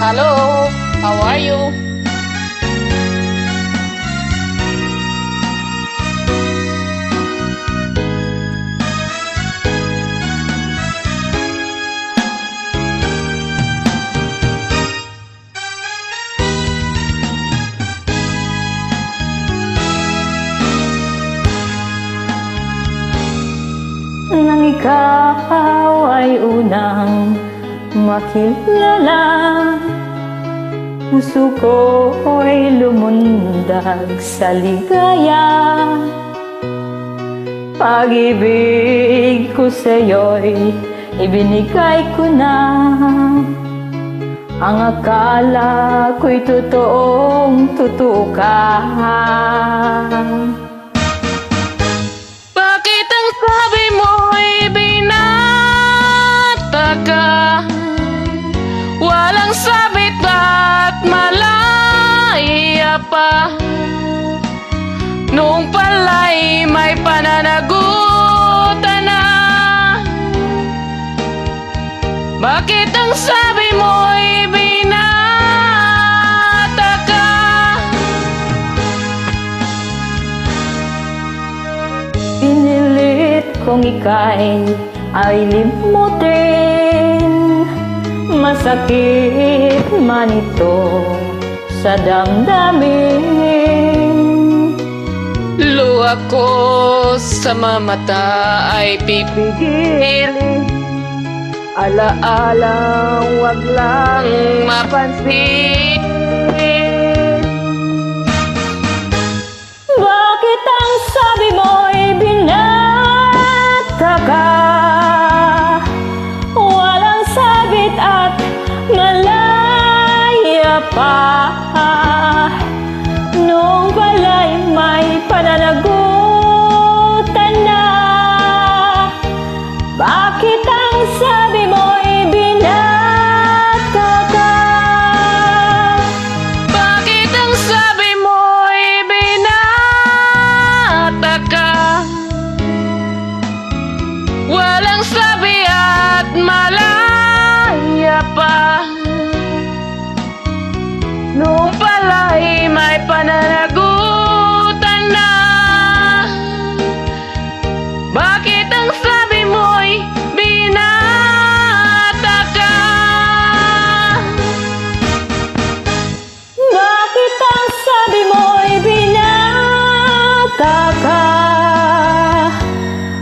Hello, how are you? Nang ikaw ay unang makilala, puso ko'y lumundag sa ligaya. Pag-ibig ko sa'yo'y ibinigay ko na, ang akala ko'y totoong totoo ka. Bakit ang sabi mo'y binata ka? Walang sabit at malaya pa. Noong pala'y may pananagutan na. Bakit ang sabi mo'y binata ka? Pinilit kong ika'y ay limutin, masakit man ito sa damdamin. Luha ko sa mamata ay pipigilin, alaala wag lang mapansin. Bakit ang sabi mo'y binata ka? Walang sabit at malaya pa. Noong pala'y may pananagutan na. Bakit ang sabi mo'y binata ka? Bakit ang sabi mo'y binata ka? Walang sabi at malaya pa. Noong pala'y may pananagutan na. Bakit ang sabi mo'y binata ka? Bakit ang sabi mo'y binata ka?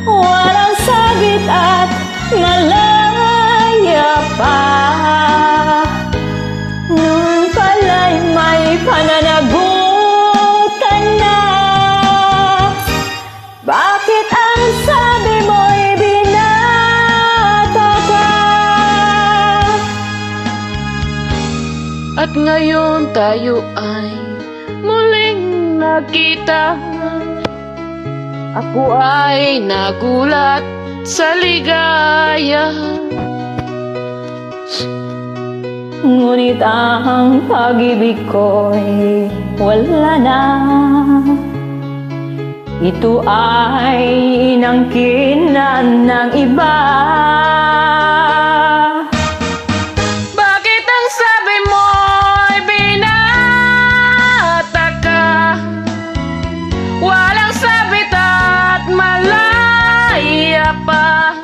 Walang sabit at malaya pa. Noon pala'y may pananagutan na. Bakit ang sabi mo'y binata ka? At ngayon tayo ay muling nakita. Ako ay nagulat sa ligaya. Ngunit ang pag-ibig ko'y wala na. Ito ay inangkinan ng iba. Bakit ang sabi mo'y binata ka? Walang sabit at malaya pa.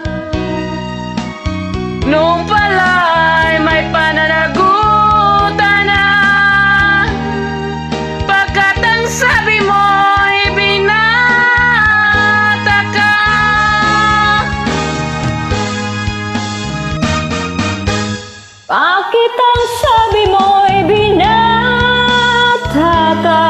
Noong pala'y may pananagutan na. Pagkat ang sabi mo'y binata ka. Bakit ang sabi mo'y binata ka?